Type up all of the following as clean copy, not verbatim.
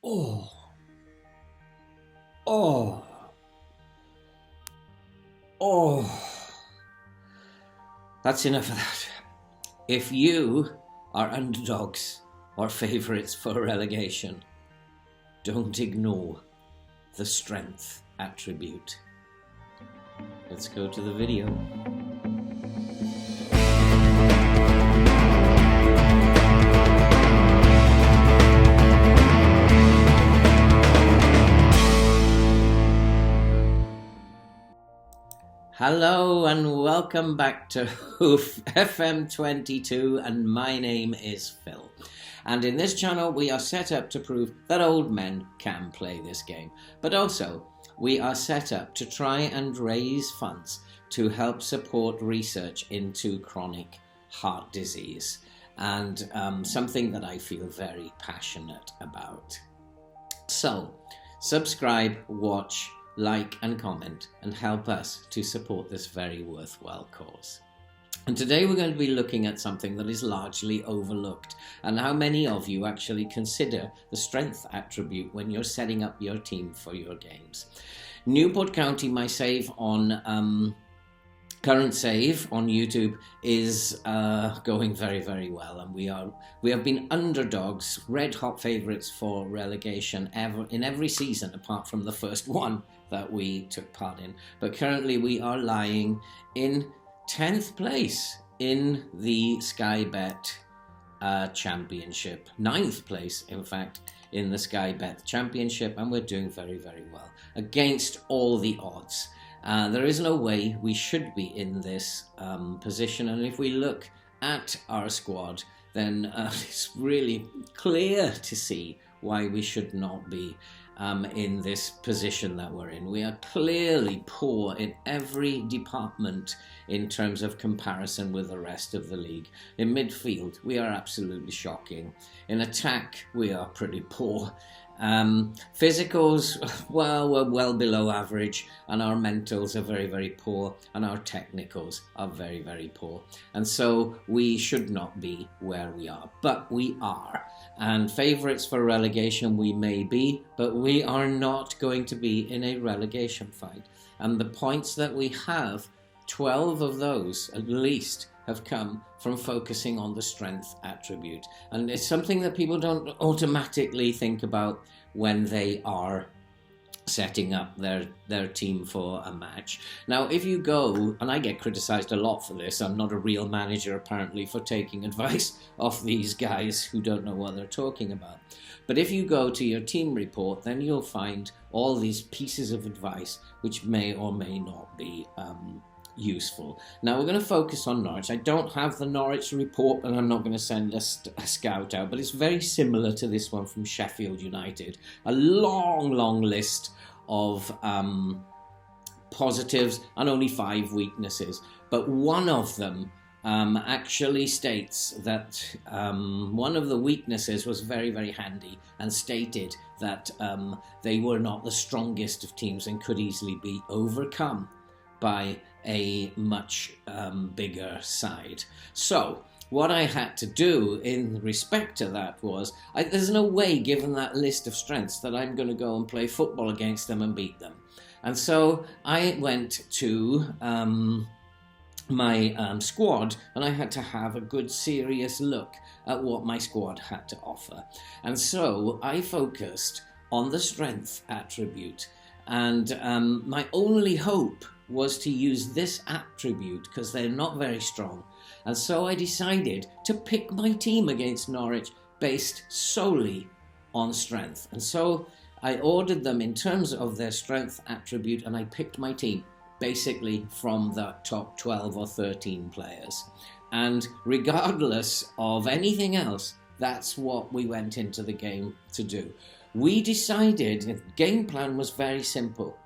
Oh, oh, oh. That's enough of that. If you are underdogs or favourites for relegation, don't ignore the strength attribute. Let's go to the video. Hello and welcome back to FM22, and my name is Phil. And in this channel we are set up to prove that old men can play this game, but also we are set up to try and raise funds to help support research into chronic heart disease, and something that I feel very passionate about. So subscribe, watch, like and comment and help us to support this very worthwhile cause. And today we're going to be looking at something that is largely overlooked, and how many of you actually consider the strength attribute when you're setting up your team for your games. Newport County, my save on current save on YouTube is going very, very well, and we have been underdogs, red hot favourites for relegation in every season apart from the first one that we took part in. But currently we are lying in 10th place in the Sky Bet Championship, 9th place in fact in the Sky Bet Championship, and we're doing very, very well against all the odds. There is no way we should be in this position, and if we look at our squad, then it's really clear to see why we should not be in this position that we're in. We are clearly poor in every department in terms of comparison with the rest of the league. In midfield, we are absolutely shocking. In attack, we are pretty poor. Physicals, well, we're well below average, and our mentals are very, very poor, and our technicals are very, very poor. And so we should not be where we are, but we are. And favourites for relegation we may be, but we are not going to be in a relegation fight. And the points that we have, 12 of those at least, have come from focusing on the strength attribute. And it's something that people don't automatically think about when they are setting up their team for a match. Now, if you go, and I get criticised a lot for this, I'm not a real manager apparently for taking advice off these guys who don't know what they're talking about. But if you go to your team report, then you'll find all these pieces of advice which may or may not be useful. Now we're going to focus on Norwich. I don't have the Norwich report, and I'm not going to send a scout out, but it's very similar to this one from Sheffield United. A long list of positives and only 5 weaknesses, but one of them actually states that one of the weaknesses was very, very handy, and stated that they were not the strongest of teams and could easily be overcome by a much bigger side. So what I had to do in respect to that was, there's no way, given that list of strengths, that I'm going to go and play football against them and beat them. And so I went to my squad, and I had to have a good serious look at what my squad had to offer. And so I focused on the strength attribute, and my only hope was to use this attribute because they're not very strong. And so I decided to pick my team against Norwich based solely on strength. And so I ordered them in terms of their strength attribute, and I picked my team basically from the top 12 or 13 players. And regardless of anything else, that's what we went into the game to do. We decided, the game plan was very simple.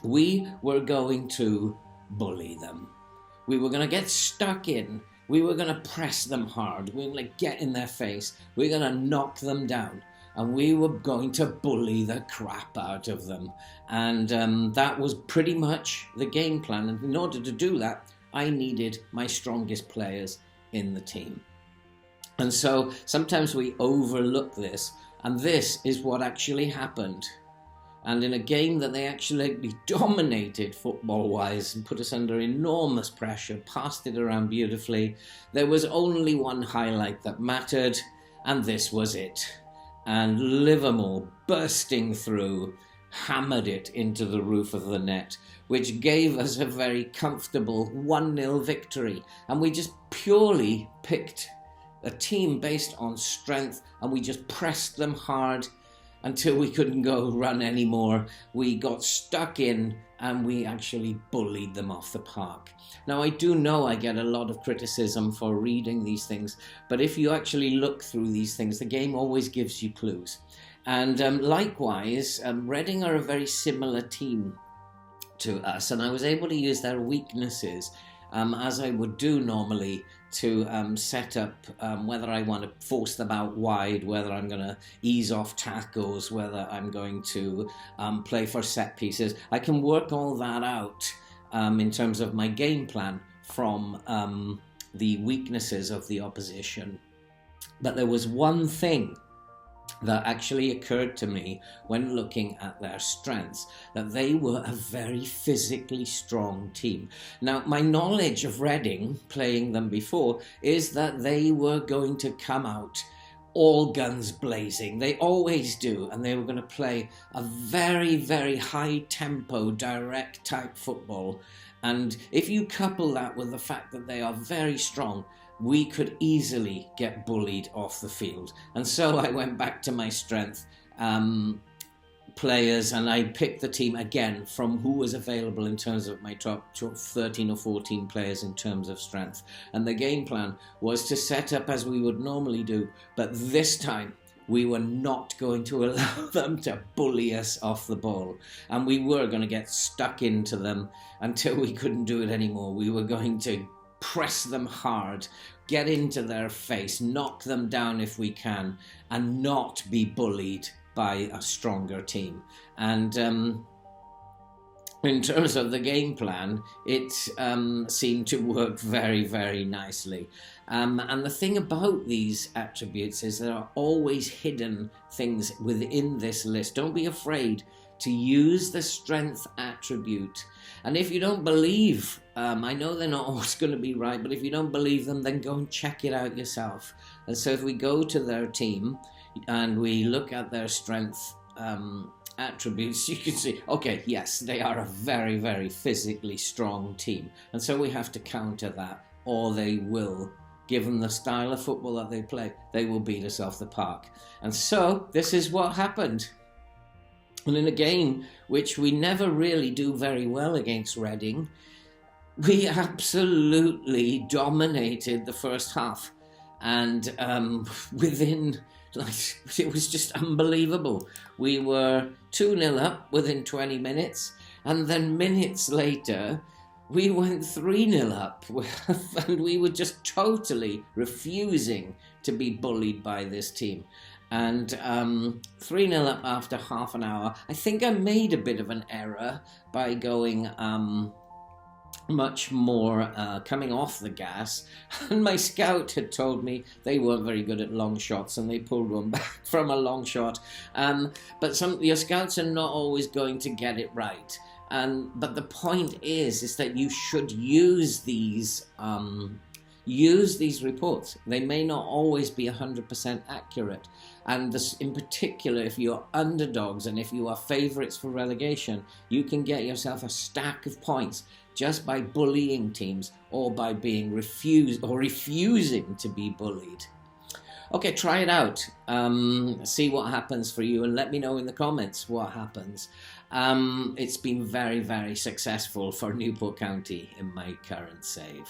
We were going to bully them. We were going to get stuck in. We were going to press them hard. We were going to get in their face. We were going to knock them down. And we were going to bully the crap out of them. And that was pretty much the game plan. And in order to do that, I needed my strongest players in the team. And so sometimes we overlook this, And this is what actually happened. And in a game that they actually dominated football-wise and put us under enormous pressure, passed it around beautifully, there was only one highlight that mattered, and this was it. And Livermore, bursting through, hammered it into the roof of the net, which gave us a very comfortable 1-0 victory. And we just purely picked a team based on strength, and we just pressed them hard until we couldn't go run anymore. We got stuck in and we actually bullied them off the park. Now, I do know I get a lot of criticism for reading these things, but if you actually look through these things, the game always gives you clues. And likewise, Reading are a very similar team to us, and I was able to use their weaknesses as I would do normally to set up whether I want to force them out wide, whether I'm going to ease off tackles, whether I'm going to play for set pieces. I can work all that out in terms of my game plan from the weaknesses of the opposition. But there was one thing that actually occurred to me when looking at their strengths, that they were a very physically strong team. Now, my knowledge of Reading, playing them before, is that they were going to come out all guns blazing. They always do, and they were going to play a very, very high tempo, direct type football. And if you couple that with the fact that they are very strong, we could easily get bullied off the field. And so I went back to my strength players, and I picked the team again from who was available in terms of my top 13 or 14 players in terms of strength. And the game plan was to set up as we would normally do, but this time we were not going to allow them to bully us off the ball. And we were going to get stuck into them until we couldn't do it anymore. We were going to press them hard, get into their face, knock them down if we can, and not be bullied by a stronger team. And in terms of the game plan, it seemed to work very, very nicely. And the thing about these attributes is there are always hidden things within this list. Don't be afraid to use the strength attribute. And if you don't believe, I know they're not always going to be right, but if you don't believe them, then go and check it out yourself. And so if we go to their team and we look at their strength attributes, you can see, okay, yes, they are a very, very physically strong team. And so we have to counter that, or they will, given the style of football that they play, they will beat us off the park. And so this is what happened. And in a game which we never really do very well against Reading, we absolutely dominated the first half. And within, it was just unbelievable. We were 2-0 up within 20 minutes. And then minutes later, we went 3-0 up. And we were just totally refusing to be bullied by this team. And 3-0 up after half an hour. I think I made a bit of an error by going much more coming off the gas. And my scout had told me they weren't very good at long shots, and they pulled one back from a long shot. But your scouts are not always going to get it right. But the point is that you should use these reports. They may not always be 100% accurate. And this, in particular, if you're underdogs and if you are favourites for relegation, you can get yourself a stack of points just by bullying teams or by being refusing to be bullied. Okay, try it out. See what happens for you, and let me know in the comments what happens. It's been very, very successful for Newport County in my current save.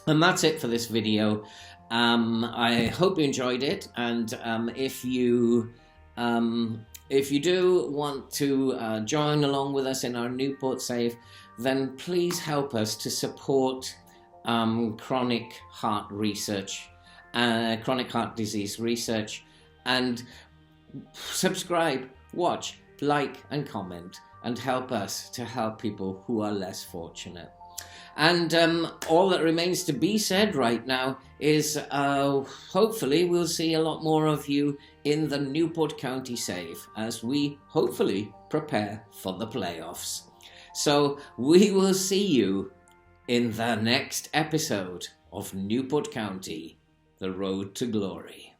And that's it for this video. I hope you enjoyed it, and if you do want to join along with us in our Newport Save, then please help us to support chronic heart research, chronic heart disease research, and subscribe, watch, like and comment, and help us to help people who are less fortunate. And all that remains to be said right now is hopefully we'll see a lot more of you in the Newport County Save as we hopefully prepare for the playoffs. So we will see you in the next episode of Newport County, The Road to Glory.